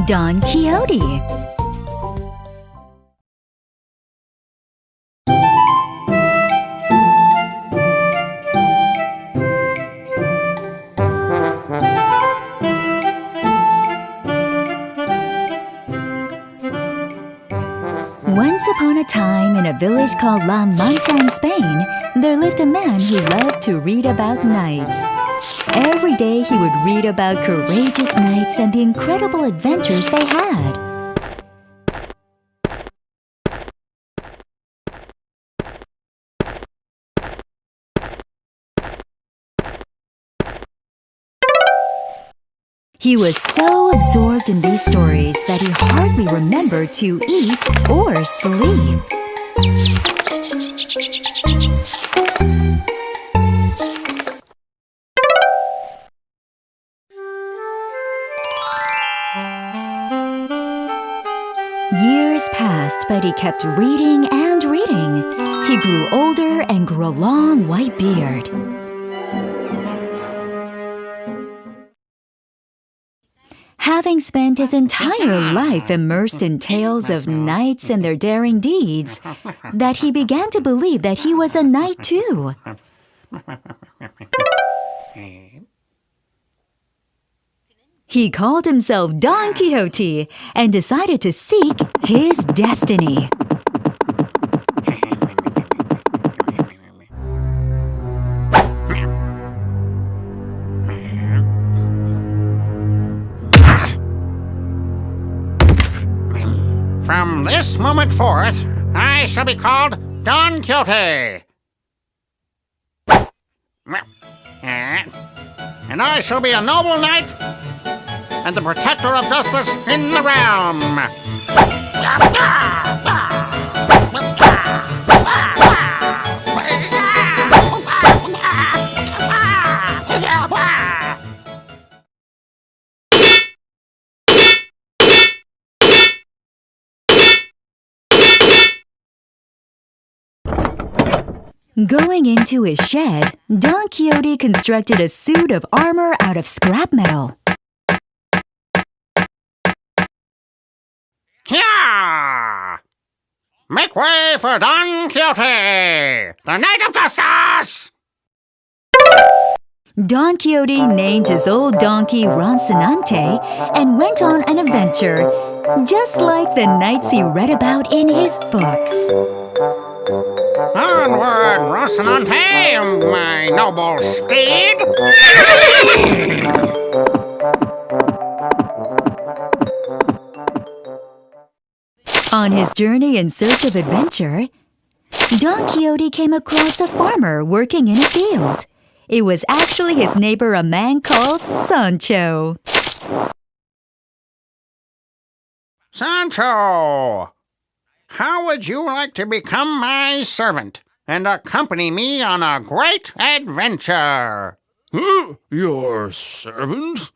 Don Quixote. Once upon a time, in a village called La Mancha in Spain, there lived a man who loved to read about knights. Every day he would read about courageous knights and the incredible adventures they had. He was so absorbed in these stories that he hardly remembered to eat or sleep. Years passed, but he kept reading and reading. He grew older and grew a long white beard. Having spent his entire life immersed in tales of knights and their daring deeds, that he began to believe that he was a knight too. He called himself Don Quixote and decided to seek his destiny. From this moment forth, I shall be called Don Quixote. And I shall be a noble knight and the protector of justice in the realm. Going into his shed, Don Quixote constructed a suit of armor out of scrap metal. Yeah! Make way for Don Quixote, the Knight of Justice! Don Quixote named his old donkey Rocinante and went on an adventure, just like the knights he read about in his books. Onward, Rocinante, my noble steed! On his journey in search of adventure, Don Quixote came across a farmer working in a field. It was actually his neighbor, a man called Sancho. Sancho! How would you like to become my servant and accompany me on a great adventure? Your servant?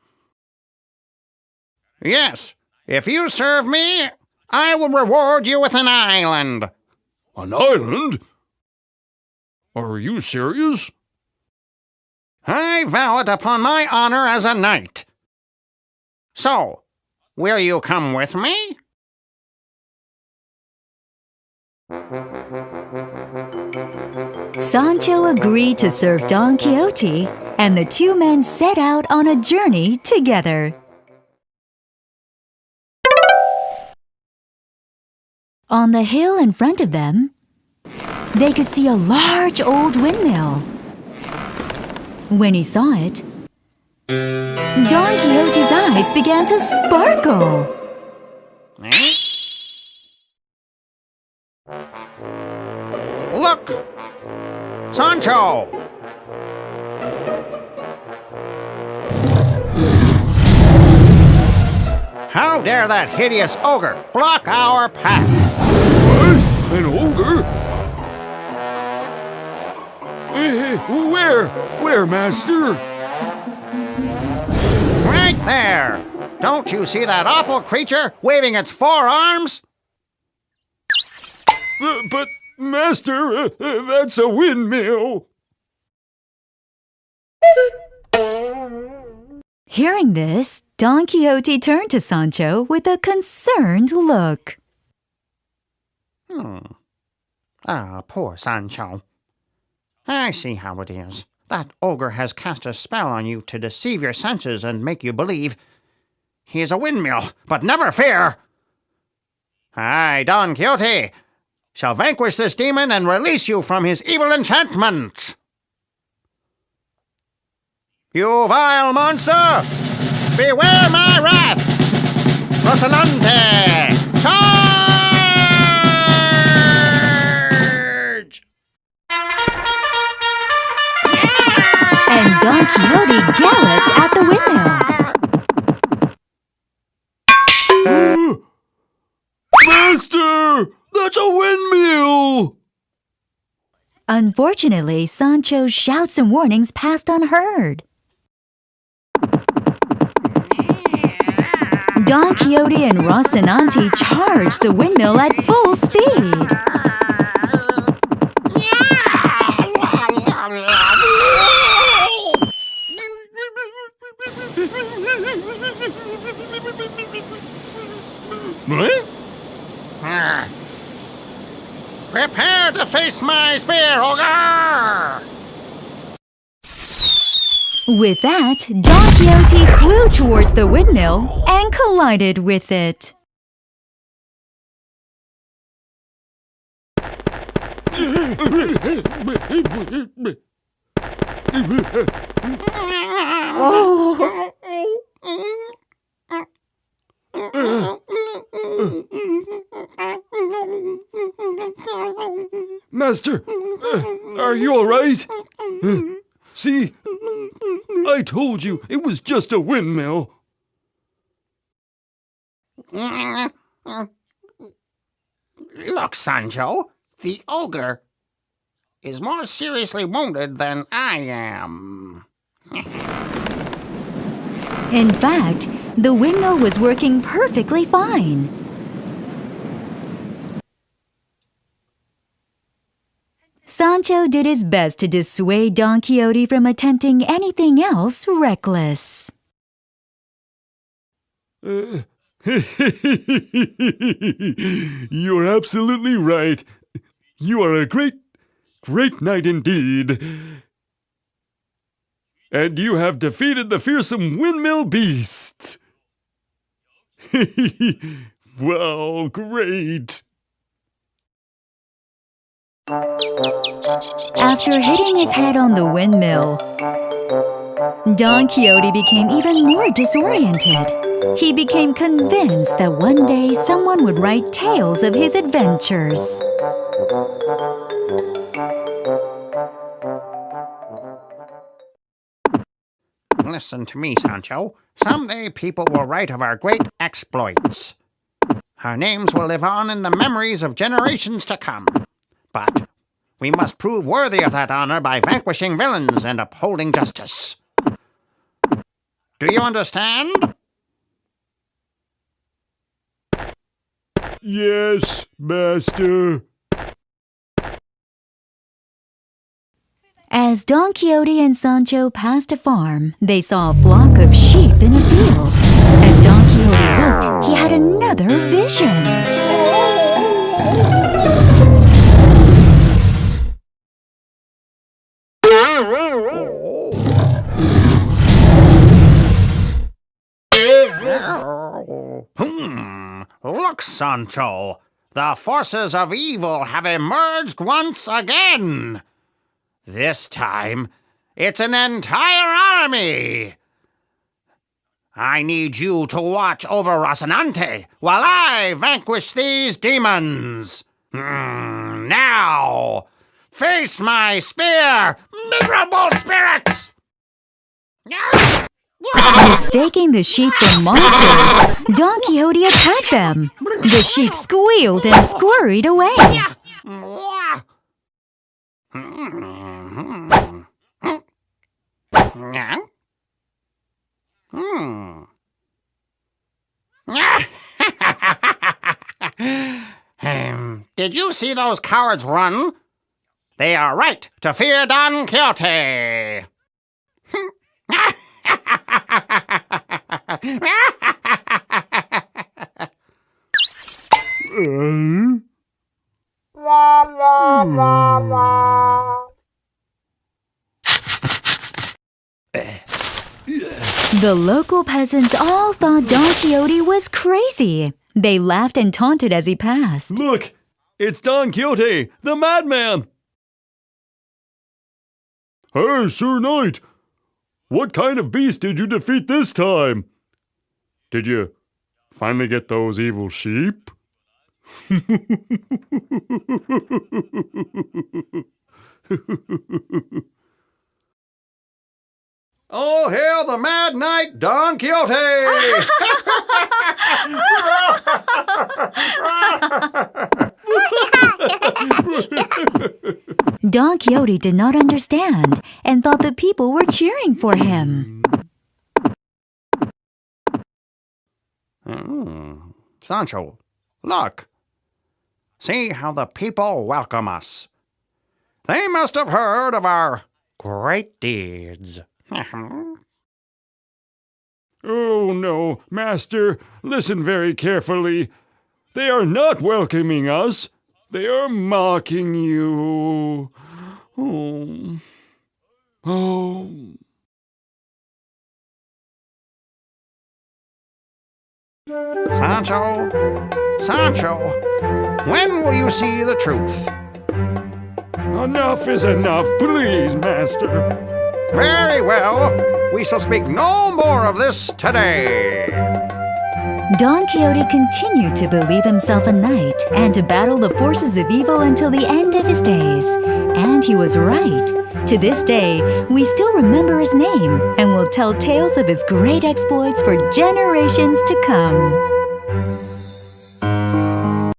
Yes. If you serve me, I will reward you with an island. An island? Are you serious? I vow it upon my honor as a knight. So, will you come with me? Sancho agreed to serve Don Quixote, and the two men set out on a journey together. On the hill in front of them, they could see a large old windmill. When he saw it, Don Quixote's eyes began to sparkle. Look! Sancho! How dare that hideous ogre block our path? What? An ogre? Where, master? Right there! Don't you see that awful creature waving its forearms? But, master, that's a windmill. Hearing this, Don Quixote turned to Sancho with a concerned look. Poor Sancho. I see how it is. That ogre has cast a spell on you to deceive your senses and make you believe he is a windmill. But never fear! I, Don Quixote, shall vanquish this demon and release you from his evil enchantments. You vile monster! Beware my wrath! Rocinante! Charge! And Don Quixote galloped at the windmill. Master! That's a windmill! Unfortunately, Sancho's shouts and warnings passed unheard. Don Quixote and Rocinante charged the windmill at full speed. Prepare to face my spear, ogre! With that, Don Quixote flew towards the windmill and collided with it. Master, are you all right? See, I told you it was just a windmill. Look, Sancho, the ogre is more seriously wounded than I am. In fact, the windmill was working perfectly fine. Sancho did his best to dissuade Don Quixote from attempting anything else reckless. You're absolutely right. You are a great knight indeed. And you have defeated the fearsome windmill beast. Wow, great. After hitting his head on the windmill, Don Quixote became even more disoriented. He became convinced that one day someone would write tales of his adventures. Listen to me, Sancho. Someday people will write of our great exploits. Our names will live on in the memories of generations to come. But we must prove worthy of that honor by vanquishing villains and upholding justice. Do you understand? Yes, master. As Don Quixote and Sancho passed a farm, they saw a flock of sheep in a field. As Don Quixote looked, he had another vision. Look, Sancho. The forces of evil have emerged once again. This time, it's an entire army. I need you to watch over Rocinante while I vanquish these demons. Now, face my spear, miserable spirits! Mistaking the sheep for monsters, Don Quixote attacked them. The sheep squealed and scurried away. Did you see those cowards run? They are right to fear Don Quixote. The local peasants all thought Don Quixote was crazy. They laughed and taunted as he passed. Look, it's Don Quixote, the madman! Hey, Sir Knight, what kind of beast did you defeat this time? Did you finally get those evil sheep? All hail the mad knight Don Quixote! Don Quixote did not understand and thought the people were cheering for him. Sancho, look. See how the people welcome us. They must have heard of our great deeds. Oh, no, master, listen very carefully. They are not welcoming us. They are mocking you. Oh. Sancho, when will you see the truth? Enough is enough, please, master. Very well. We shall speak no more of this today. Don Quixote continued to believe himself a knight and to battle the forces of evil until the end of his days. And he was right. To this day, we still remember his name and will tell tales of his great exploits for generations to come.